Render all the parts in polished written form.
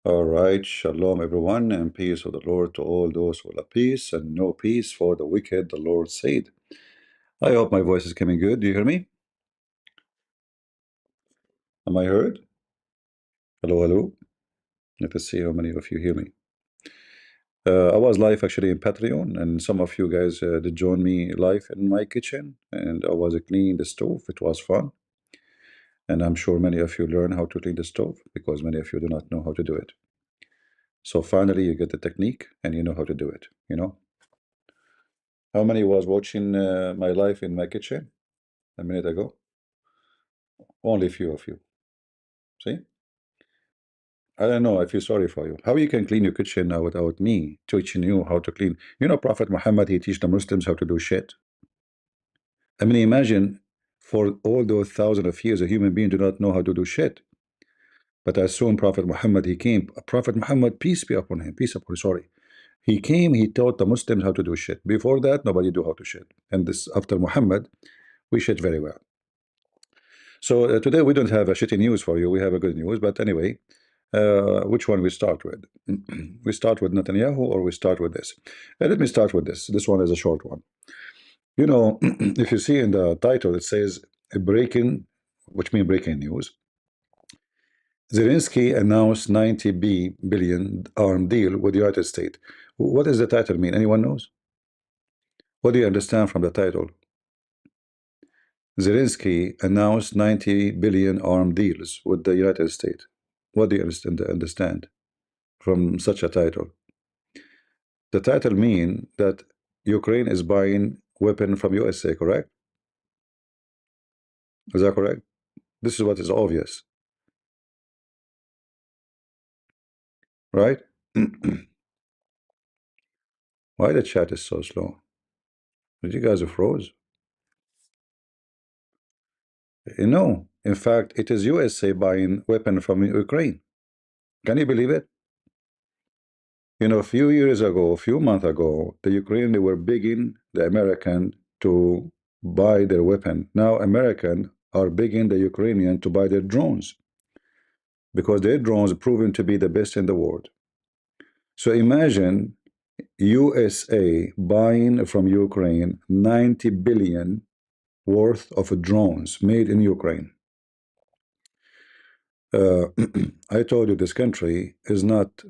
All right, shalom everyone, and peace of the Lord to all those who love peace, and no peace for the wicked, the Lord said. I hope my voice is coming good. Do you hear me? Am I heard? Hello, hello. Let us see how many of you hear me. I was live actually in Patreon, and some of you guys did join me live in my kitchen, and I was cleaning the stove. It was fun, and I'm sure many of you learn how to clean the stove because many of you do not know how to do it. So finally, you get the technique and you know how to do it. How many was watching my live in my kitchen a minute ago? Only a few of you. See? I don't know. I feel sorry for you. How you can clean your kitchen now without me teaching you how to clean? Prophet Muhammad, he teach the Muslims how to do shit. I mean, imagine for all those thousands of years, a human being do not know how to do shit. But as soon Prophet Muhammad, he came. Prophet Muhammad, peace be upon him, peace upon him, sorry. He came, he taught the Muslims how to do shit. Before that, nobody knew how to shit. And this after Muhammad, we shit very well. So today we don't have a shitty news for you. We have a good news. But anyway, which one we start with? We start with Netanyahu or we start with this? Let me start with this. This one is a short one. If you see in the title, it says breaking, which means breaking news. Zelensky announced 90 billion arm deal with the United States. What does the title mean? Anyone knows? What do you understand from the title? Zelensky announced 90 billion arm deals with the United States. What do you understand from such a title? The title mean that Ukraine is buying weapon from USA, correct? Is that correct? This is what is obvious, right? Why the chat is so slow? Did you guys froze? No. In fact, it is USA buying weapon from Ukraine. Can you believe it? A few years ago, a few months ago, the Ukrainian, they were begging the American to buy their weapon. Now American are begging the Ukrainian to buy their drones because their drones are proven to be the best in the world. So imagine USA buying from Ukraine 90 billion worth of drones made in Ukraine. I told you this country is not,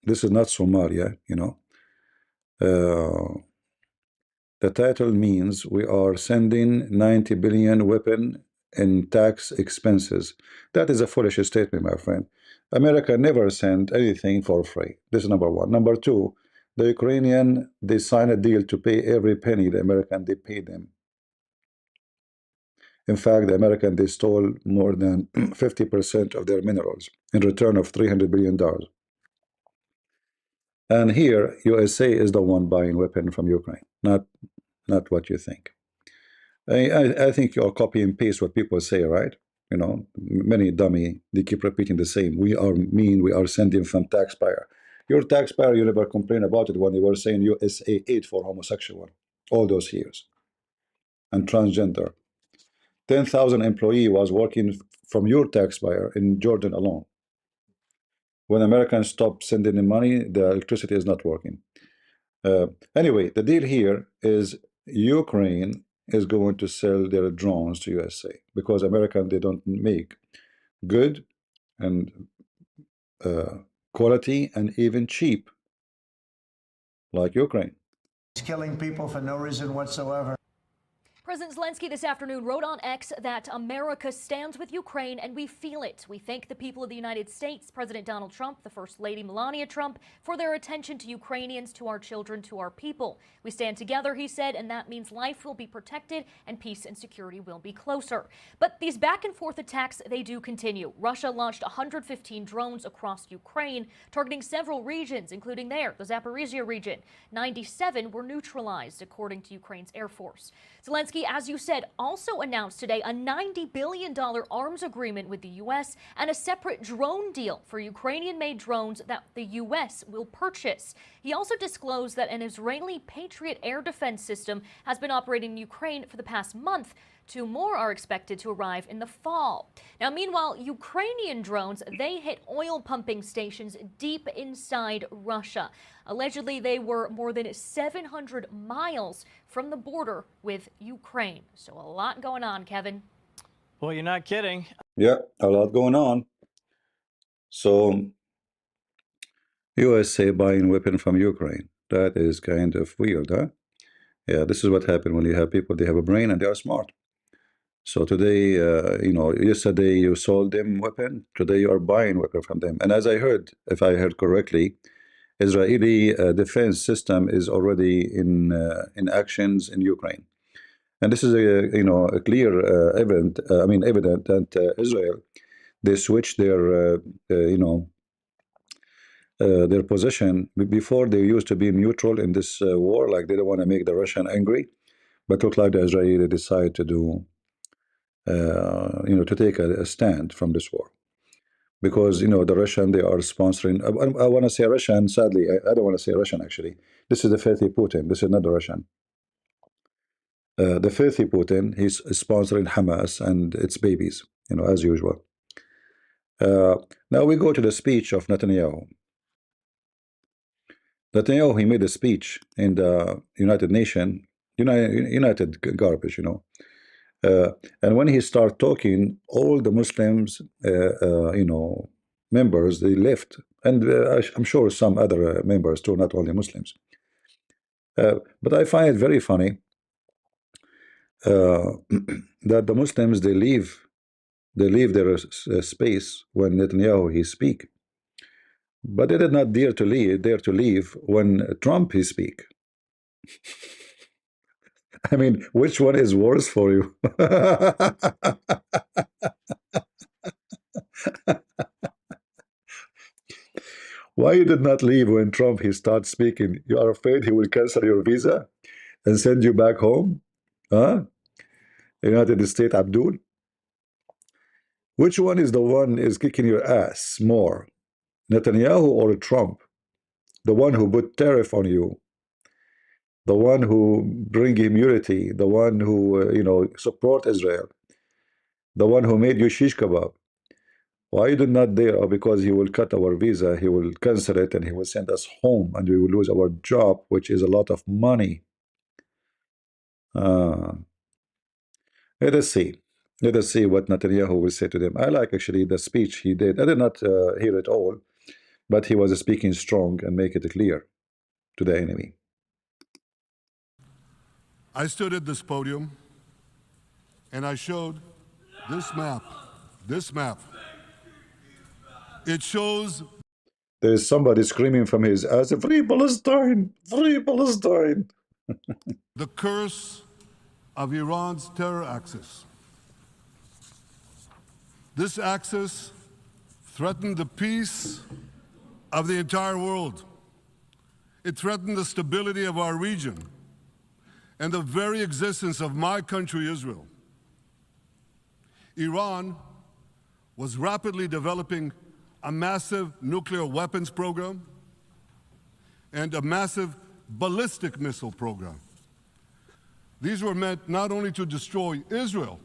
this is not Somalia, The title means we are sending 90 billion weapon in tax expenses. That is a foolish statement, my friend. America never sent anything for free. This is number one. Number two, the Ukrainian, they signed a deal to pay every penny the American, they paid them. In fact, the American, they stole more than 50% of their minerals in return of $300 billion. And here, USA is the one buying weapon from Ukraine, not what you think. I think you're copy and paste what people say, right? Many dummy, they keep repeating the same. We are mean, we are sending from taxpayer. Your taxpayer, you never complain about it when they were saying USA aid for homosexual all those years. And transgender. 10,000 employee was working from your taxpayer in Jordan alone. When Americans stop sending them money, the electricity is not working. Anyway, the deal here is Ukraine is going to sell their drones to USA because American, they don't make good and quality and even cheap like Ukraine. Killing people for no reason whatsoever. President Zelensky this afternoon wrote on X that America stands with Ukraine and we feel it. We thank the people of the United States, President Donald Trump, the First Lady Melania Trump, for their attention to Ukrainians, to our children, to our people. We stand together, he said, and that means life will be protected and peace and security will be closer. But these back and forth attacks, they do continue. Russia launched 115 drones across Ukraine, targeting several regions, including the Zaporizhia region. 97 were neutralized, according to Ukraine's Air Force. Zelensky, as you said, also announced today a $90 billion arms agreement with the U.S. and a separate drone deal for Ukrainian-made drones that the U.S. will purchase. He also disclosed that an Israeli Patriot air defense system has been operating in Ukraine for the past month Two more are expected to arrive in the fall. Now, meanwhile, Ukrainian drones, they hit oil pumping stations deep inside Russia. Allegedly, they were more than 700 miles from the border with Ukraine. So a lot going on, Kevin. Well, you're not kidding. Yeah, a lot going on. So, USA buying weapon from Ukraine. That is kind of weird, huh? Yeah, this is what happened when you have people, they have a brain and they are smart. So today, yesterday you sold them weapon, today you are buying weapon from them. And as I heard, if I heard correctly, Israeli defense system is already in actions in Ukraine. And this is a clear evident that Israel, they switched their position. Before, they used to be neutral in this war, like they don't want to make the Russian angry, but look like the Israeli decide to do to take a stand from this war, because the Russian, they are sponsoring. I want to say Russian. Sadly, I don't want to say Russian. Actually, this is the filthy Putin. This is not the Russian. The filthy Putin. He's sponsoring Hamas and its babies. As usual. Now we go to the speech of Netanyahu. Netanyahu, he made a speech in the United Nation, United garbage, and when he started talking, all the Muslims, members, they left, and I'm sure some other members too, not only Muslims. But I find it very funny that the Muslims, they leave their space when Netanyahu he speak, but they did not dare to leave when Trump he speak. I mean, which one is worse for you? Why you did not leave when Trump he starts speaking? You are afraid he will cancel your visa and send you back home? Huh? United States Abdul? Which one is the one is kicking your ass more? Netanyahu or Trump? The one who put tariff on you, the one who bring immunity, the one who support Israel, the one who made you shish kebab. Why you did not dare? Oh, because he will cut our visa, he will cancel it, and he will send us home, and we will lose our job, which is a lot of money. Let us see. Let us see what Netanyahu will say to them. I like actually the speech he did. I did not hear it all, but he was speaking strong and make it clear to the enemy. I stood at this podium and I showed this map. This map. It shows. There is somebody screaming from his ass, "Free Palestine! Free Palestine!" The curse of Iran's terror axis. This axis threatened the peace of the entire world. It threatened the stability of our region and the very existence of my country, Israel. Iran was rapidly developing a massive nuclear weapons program and a massive ballistic missile program. These were meant not only to destroy Israel,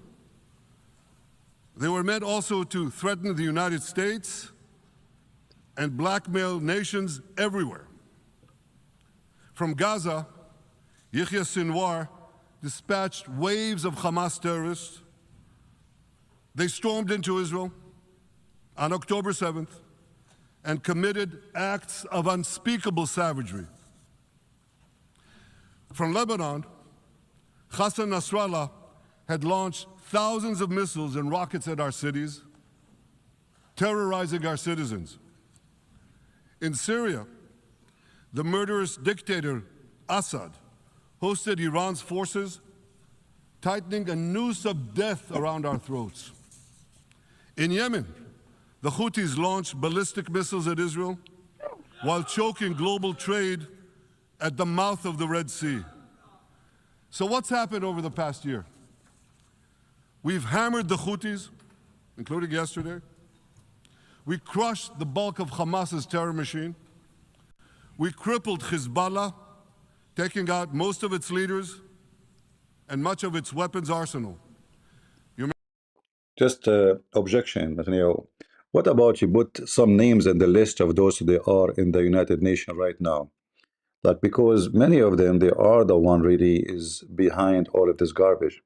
they were meant also to threaten the United States and blackmail nations everywhere. From Gaza, Yahya Sinwar dispatched waves of Hamas terrorists. They stormed into Israel on October 7th and committed acts of unspeakable savagery. From Lebanon, Hassan Nasrallah had launched thousands of missiles and rockets at our cities, terrorizing our citizens. In Syria, the murderous dictator Assad hosted Iran's forces, tightening a noose of death around our throats. In Yemen, the Houthis launched ballistic missiles at Israel while choking global trade at the mouth of the Red Sea. So what's happened over the past year? We've hammered the Houthis, including yesterday. We crushed the bulk of Hamas's terror machine. We crippled Hezbollah, taking out most of its leaders and much of its weapons arsenal. Just objection, Netanyahu. What about you put some names in the list of those they are in the United Nations right now? Like, because many of them, they are the one really is behind all of this garbage.